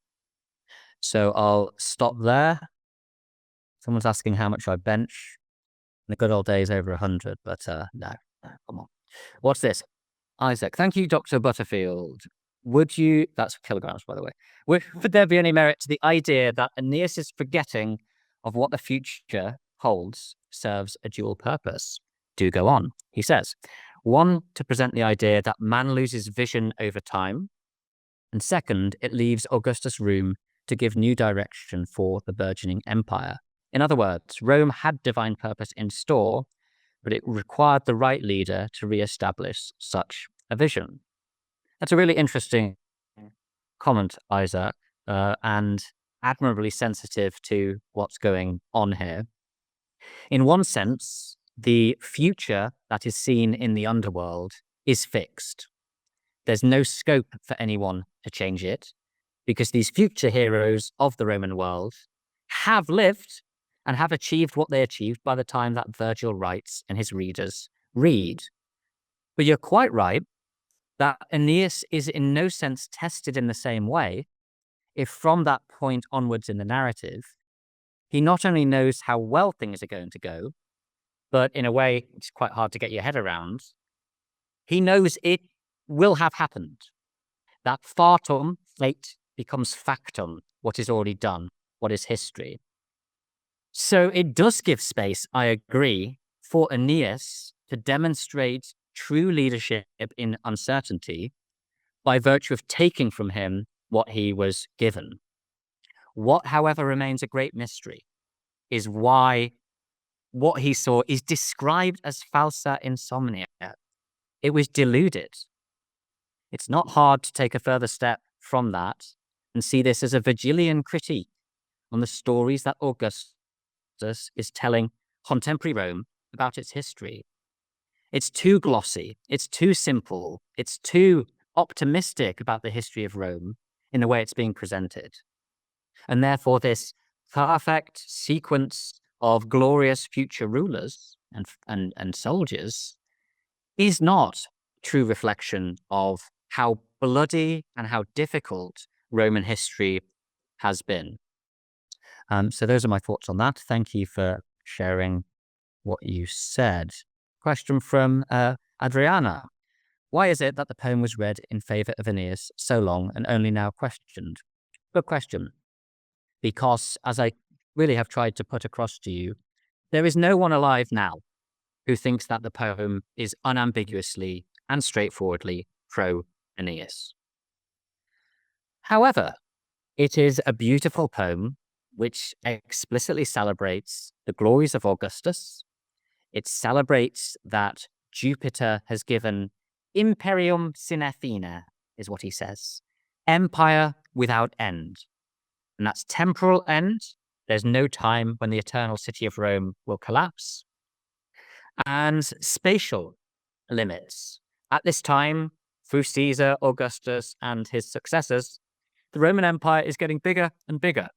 So I'll stop there. Someone's asking how much I bench. In the good old days, over 100, but no, come on. What's this? Isaac, thank you, Dr. Butterfield. That's kilograms, by the way. Would there be any merit to the idea that Aeneas' forgetting of what the future holds serves a dual purpose? Do go on, he says. One, to present the idea that man loses vision over time. And second, it leaves Augustus room to give new direction for the burgeoning empire. In other words, Rome had divine purpose in store, but it required the right leader to re-establish such a vision. That's a really interesting comment, Isaac, and admirably sensitive to what's going on here. In one sense, the future that is seen in the underworld is fixed. There's no scope for anyone to change it, because these future heroes of the Roman world have lived and have achieved what they achieved by the time that Virgil writes and his readers read. But you're quite right that Aeneas is in no sense tested in the same way if from that point onwards in the narrative, he not only knows how well things are going to go, but in a way it's quite hard to get your head around, he knows it will have happened. That fatum, fate, becomes factum, what is already done, what is history. So it does give space, I agree, for Aeneas to demonstrate true leadership in uncertainty by virtue of taking from him what he was given. What, however, remains a great mystery is why what he saw is described as falsa insomnia. It was deluded. It's not hard to take a further step from that and see this as a Virgilian critique on the stories that Augustus is telling contemporary Rome about its history. It's too glossy, it's too simple, it's too optimistic about the history of Rome in the way it's being presented. And therefore, this perfect sequence of glorious future rulers and soldiers is not true reflection of how bloody and how difficult Roman history has been. So those are my thoughts on that. Thank you for sharing what you said. Question from Adriana. Why is it that the poem was read in favor of Aeneas so long and only now questioned? Good question. Because, as I really have tried to put across to you, there is no one alive now who thinks that the poem is unambiguously and straightforwardly pro-Aeneas. However, it is a beautiful poem which explicitly celebrates the glories of Augustus. It celebrates that Jupiter has given imperium sine fine, is what he says, empire without end. And that's temporal end. There's no time when the eternal city of Rome will collapse. And spatial limits. At this time, through Caesar, Augustus, and his successors, the Roman Empire is getting bigger and bigger.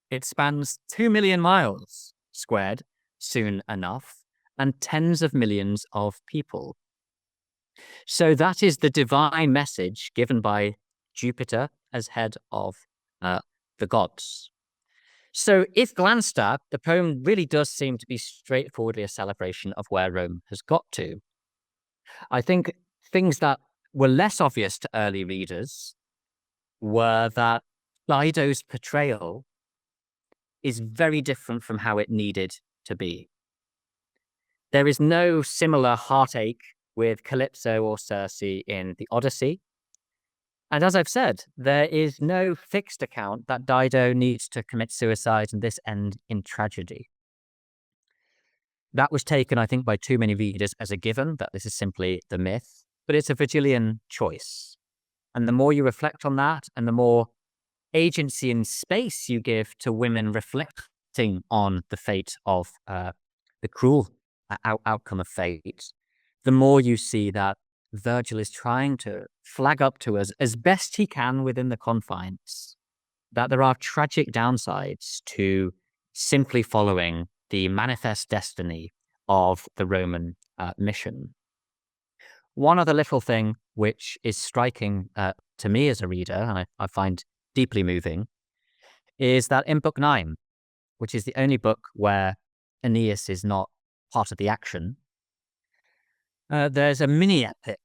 It spans 2 million miles squared soon enough, and tens of millions of people. So that is the divine message given by Jupiter as head of the gods. So if glanced at, the poem really does seem to be straightforwardly a celebration of where Rome has got to. I think things that were less obvious to early readers were that Dido's portrayal is very different from how it needed to be. There is no similar heartache with Calypso or Circe in the Odyssey. And as I've said, there is no fixed account that Dido needs to commit suicide and this end in tragedy. That was taken, I think, by too many readers as a given, that this is simply the myth, but it's a Virgilian choice. And the more you reflect on that, and the more agency and space you give to women reflecting on the fate of the cruel outcome of fate, the more you see that Virgil is trying to flag up to us as best he can within the confines that there are tragic downsides to simply following the manifest destiny of the Roman mission. One other little thing which is striking to me as a reader, and I find deeply moving, is that in Book 9, which is the only book where Aeneas is not part of the action, there's a mini epic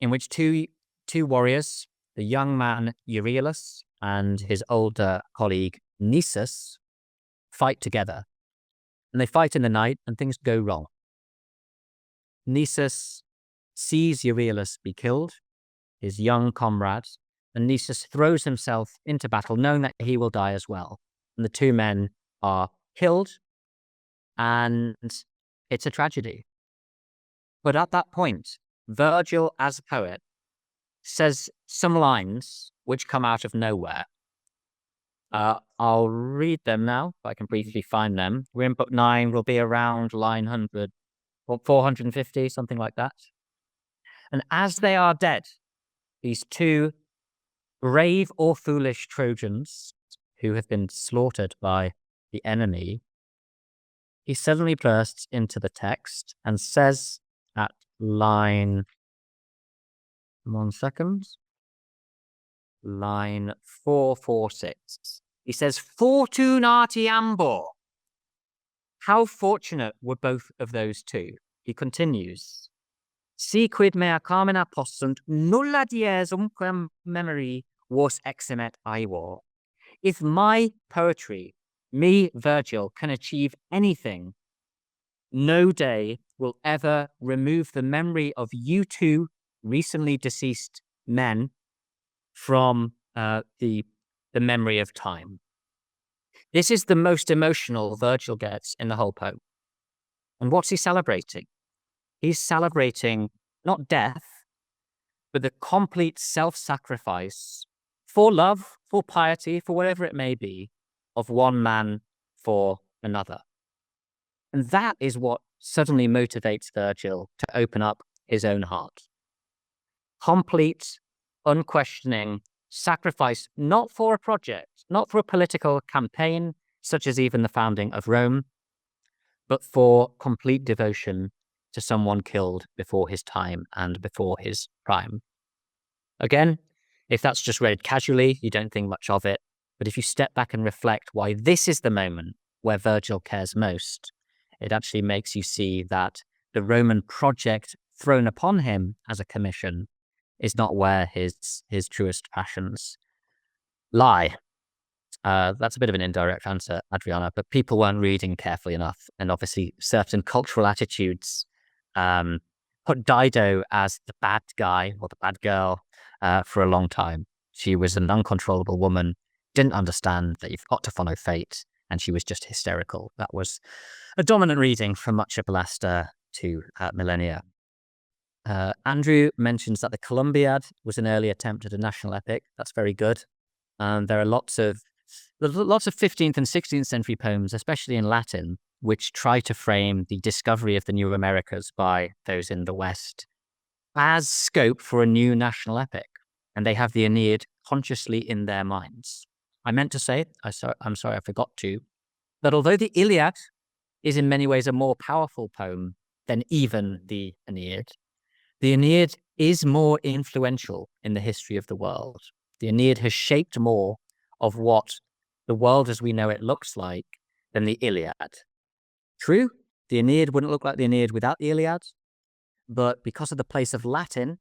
in which two warriors, the young man Euryalus and his older colleague Nisus, fight together. And they fight in the night and things go wrong. Nisus sees Euryalus be killed, his young comrade, and Nisus throws himself into battle knowing that he will die as well. And the two men are killed, and it's a tragedy. But at that point, Virgil, as a poet, says some lines which come out of nowhere. I'll read them now, if I can briefly find them. We're in Book 9, we'll be around line 100 or 450, something like that. And as they are dead, these two brave or foolish Trojans who have been slaughtered by the enemy, he suddenly bursts into the text and says at line 446, he says, Fortunati ambor. How fortunate were both of those two? He continues, Si quid mea carmina possunt nulla diesum quem memory was eximet aevor. If my poetry, me, Virgil, can achieve anything, no day will ever remove the memory of you two recently deceased men from the memory of time. This is the most emotional Virgil gets in the whole poem. And what's he celebrating? He's celebrating not death, but the complete self-sacrifice for love, for piety, for whatever it may be, of one man for another. And that is what suddenly motivates Virgil to open up his own heart. Complete, unquestioning sacrifice, not for a project, not for a political campaign, such as even the founding of Rome, but for complete devotion to someone killed before his time and before his prime. Again, if that's just read casually, you don't think much of it. But if you step back and reflect why this is the moment where Virgil cares most, it actually makes you see that the Roman project thrown upon him as a commission is not where his truest passions lie. That's a bit of an indirect answer, Adriana, but people weren't reading carefully enough. And obviously certain cultural attitudes put Dido as the bad guy or the bad girl for a long time. She was an uncontrollable woman, didn't understand that you've got to follow fate, and she was just hysterical. That was a dominant reading for much of the last 2 millennia. Andrew mentions that the Columbiad was an early attempt at a national epic. That's very good. There are lots of 15th and 16th century poems, especially in Latin, which try to frame the discovery of the new Americas by those in the West as scope for a new national epic. And they have the Aeneid consciously in their minds. I meant to say, I'm sorry, I forgot to, that although the Iliad is in many ways a more powerful poem than even the Aeneid is more influential in the history of the world. The Aeneid has shaped more of what the world as we know it looks like than the Iliad. True, the Aeneid wouldn't look like the Aeneid without the Iliad, but because of the place of Latin,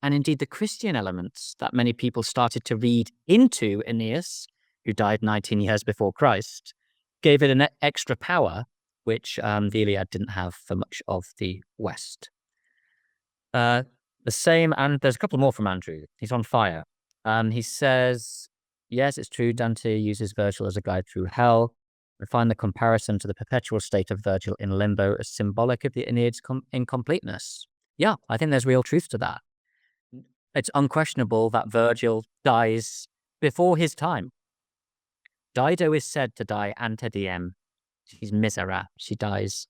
and indeed the Christian elements that many people started to read into Aeneas, who died 19 years before Christ, gave it an extra power, which the Iliad didn't have for much of the West. The same, and there's a couple more from Andrew. He's on fire. He says, yes, it's true, Dante uses Virgil as a guide through hell. I find the comparison to the perpetual state of Virgil in limbo as symbolic of the Aeneid's incompleteness. Yeah, I think there's real truth to that. It's unquestionable that Virgil dies before his time. Dido is said to die ante diem. She's misera. She dies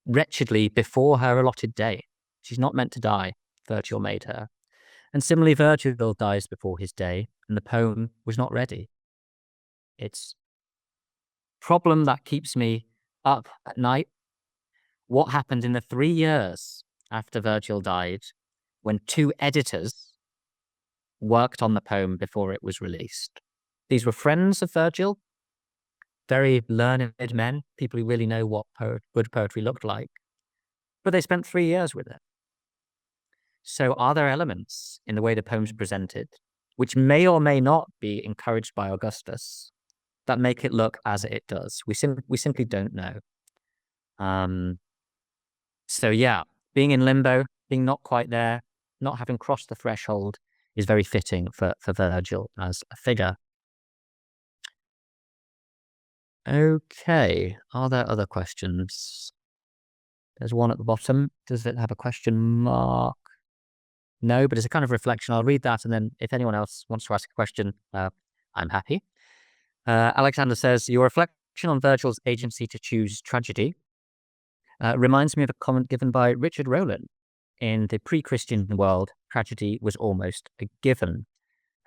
wretchedly before her allotted day. She's not meant to die. Virgil made her. And similarly, Virgil dies before his day, and the poem was not ready. It's a problem that keeps me up at night. what happened in the 3 years after Virgil died when 2 editors worked on the poem before it was released. These were friends of Virgil, very learned men, people who really know what good poetry looked like, but they spent 3 years with it. So are there elements in the way the poem's presented, which may or may not be encouraged by Augustus, that make it look as it does? We simply don't know. So yeah, being in limbo, being not quite there, not having crossed the threshold is very fitting for Virgil as a figure. Okay, are there other questions? There's one at the bottom. Does it have a question mark? No, but it's a kind of reflection. I'll read that, and then if anyone else wants to ask a question, I'm happy. Alexander says, your reflection on Virgil's agency to choose tragedy reminds me of a comment given by Richard Rowland. In the pre-Christian world, tragedy was almost a given.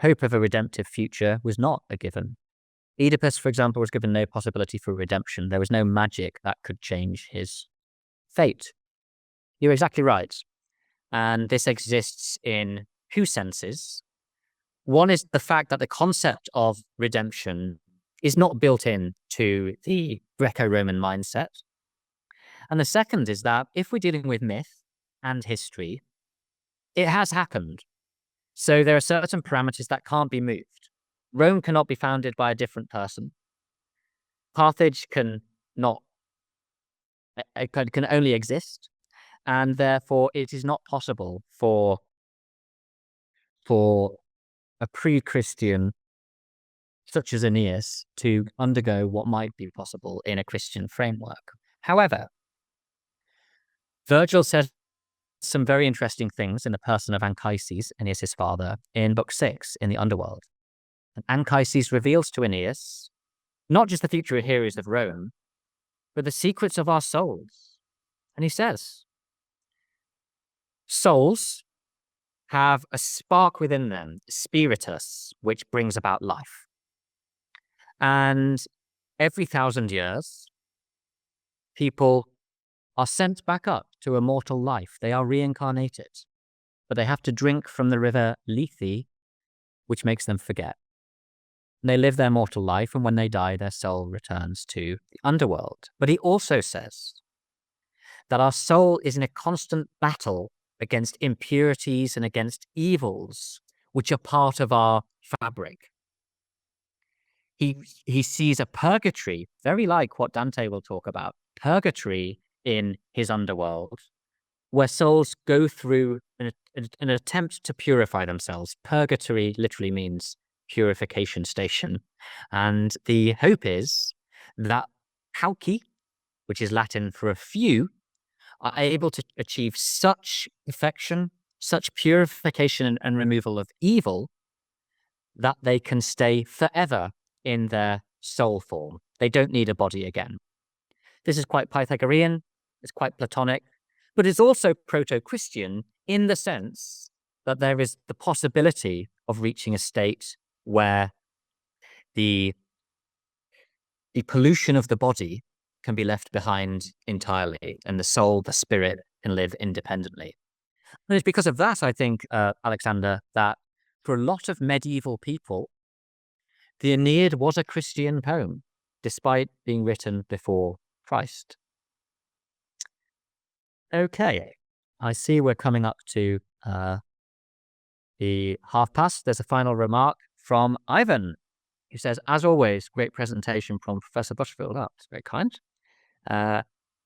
Hope of a redemptive future was not a given. Oedipus, for example, was given no possibility for redemption. There was no magic that could change his fate. You're exactly right. And this exists in 2 senses. One is the fact that the concept of redemption is not built in to the Greco-Roman mindset. And the second is that if we're dealing with myth and history, it has happened. So there are certain parameters that can't be moved. Rome cannot be founded by a different person. Carthage can only exist, and therefore it is not possible for a pre-Christian such as Aeneas to undergo what might be possible in a Christian framework. However, Virgil says some very interesting things in the person of Anchises, Aeneas' father, in Book 6 in the Underworld. And Anchises reveals to Aeneas not just the future heroes of Rome, but the secrets of our souls. And he says, souls have a spark within them, spiritus, which brings about life. And every 1,000 years, people are sent back up to a mortal life. They are reincarnated, but they have to drink from the river Lethe, which makes them forget. They live their mortal life, and when they die, their soul returns to the underworld. But he also says that our soul is in a constant battle against impurities and against evils, which are part of our fabric. He sees a purgatory, very like what Dante will talk about, purgatory in his underworld, where souls go through an attempt to purify themselves. Purgatory literally means purification station. And the hope is that pauci, which is Latin for a few, are able to achieve such perfection, such purification and removal of evil, that they can stay forever in their soul form. They don't need a body again. This is quite Pythagorean, it's quite Platonic, but it's also proto-Christian in the sense that there is the possibility of reaching a state where the pollution of the body can be left behind entirely, and the soul, the spirit, can live independently. And it's because of that, I think, Alexander, that for a lot of medieval people, the Aeneid was a Christian poem, despite being written before Christ. Okay, I see we're coming up to the half past. There's a final remark from Ivan, who says, as always, great presentation from Professor Butterfield. Oh, it's very kind.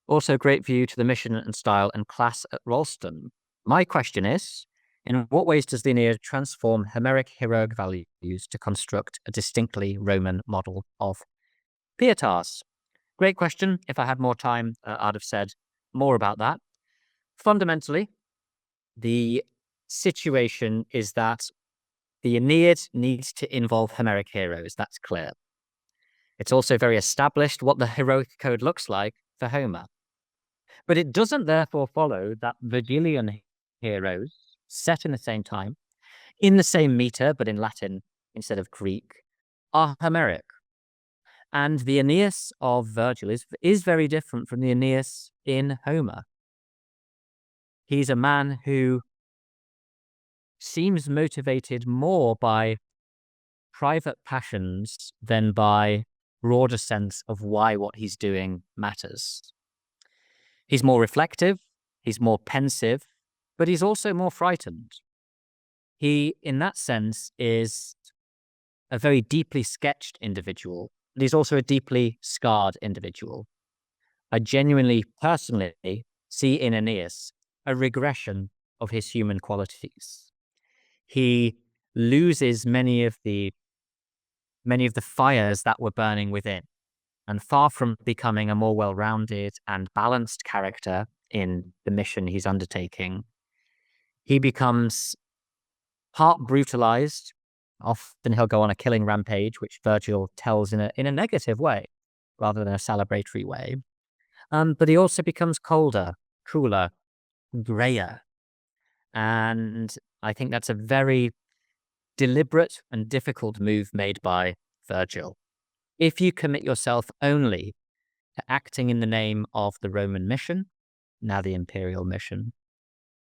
Also, great view to the mission and style and class at Ralston. My question is, in what ways does the Aeneid transform Homeric heroic values to construct a distinctly Roman model of pietas? Great question. If I had more time, I'd have said more about that. Fundamentally, the situation is that the Aeneid needs to involve Homeric heroes. That's clear. It's also very established what the heroic code looks like for Homer. But it doesn't therefore follow that Virgilian heroes, set in the same time, in the same meter, but in Latin instead of Greek, are Homeric. And the Aeneas of Virgil is very different from the Aeneas in Homer. He's a man who seems motivated more by private passions than by broader sense of why what he's doing matters. He's more reflective, he's more pensive, but he's also more frightened. He, in that sense, is a very deeply sketched individual, but he's also a deeply scarred individual. I genuinely, personally see in Aeneas a regression of his human qualities. He loses many of the fires that were burning within, and far from becoming a more well-rounded and balanced character in the mission he's undertaking, he becomes part brutalized. Often he'll go on a killing rampage, which Virgil tells in a negative way rather than a celebratory way. But he also becomes colder, cooler, grayer. And I think that's a very deliberate and difficult move made by Virgil. If you commit yourself only to acting in the name of the Roman mission, now the imperial mission,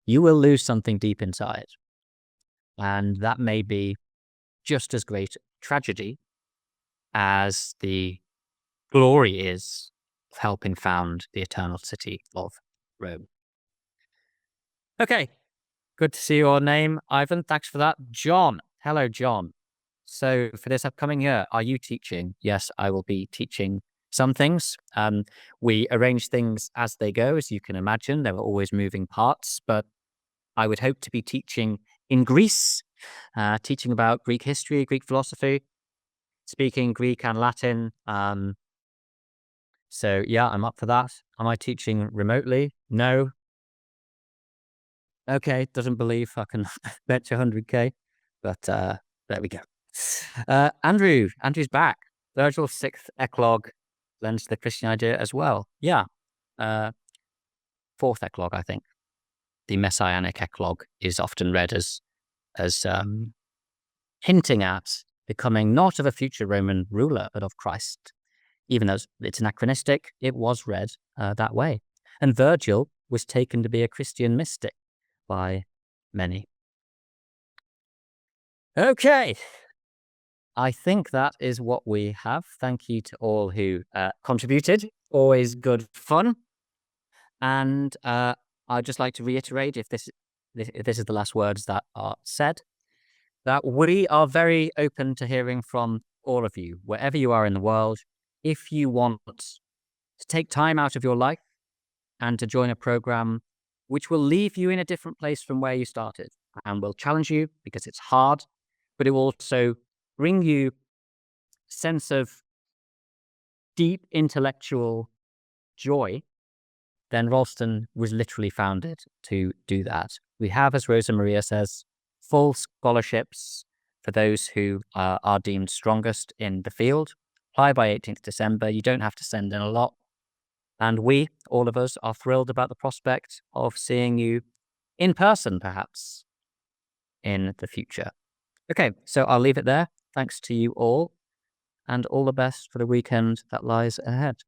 you will lose something deep inside. And that may be just as great tragedy as the glory is of helping found the eternal city of Rome. Okay, good to see your name, Ivan. Thanks for that. John. Hello, John. So for this upcoming year, are you teaching? Yes, I will be teaching some things. We arrange things as they go, as you can imagine. There are always moving parts, but I would hope to be teaching in Greece, teaching about Greek history, Greek philosophy, speaking Greek and Latin. So yeah, I'm up for that. Am I teaching remotely? No. Okay, doesn't believe I can bet you 100K, but there we go. Andrew's back. Virgil's sixth eclogue lends the Christian idea as well. Yeah, fourth eclogue, I think. The messianic eclogue is often read as hinting at becoming not of a future Roman ruler, but of Christ. Even though it's anachronistic, it was read that way. And Virgil was taken to be a Christian mystic by many. Okay, I think that is what we have. Thank you to all who contributed. Always good fun. And I'd just like to reiterate, if this is the last words that are said, that we are very open to hearing from all of you, wherever you are in the world. If you want to take time out of your life and to join a program which will leave you in a different place from where you started and will challenge you because it's hard, but it will also bring you a sense of deep intellectual joy, then Ralston was literally founded to do that. We have, as Rosa Maria says, full scholarships for those who are deemed strongest in the field. Apply by 18th December. You don't have to send in a lot. And we, all of us, are thrilled about the prospect of seeing you in person, perhaps, in the future. Okay, so I'll leave it there. Thanks to you all, and all the best for the weekend that lies ahead.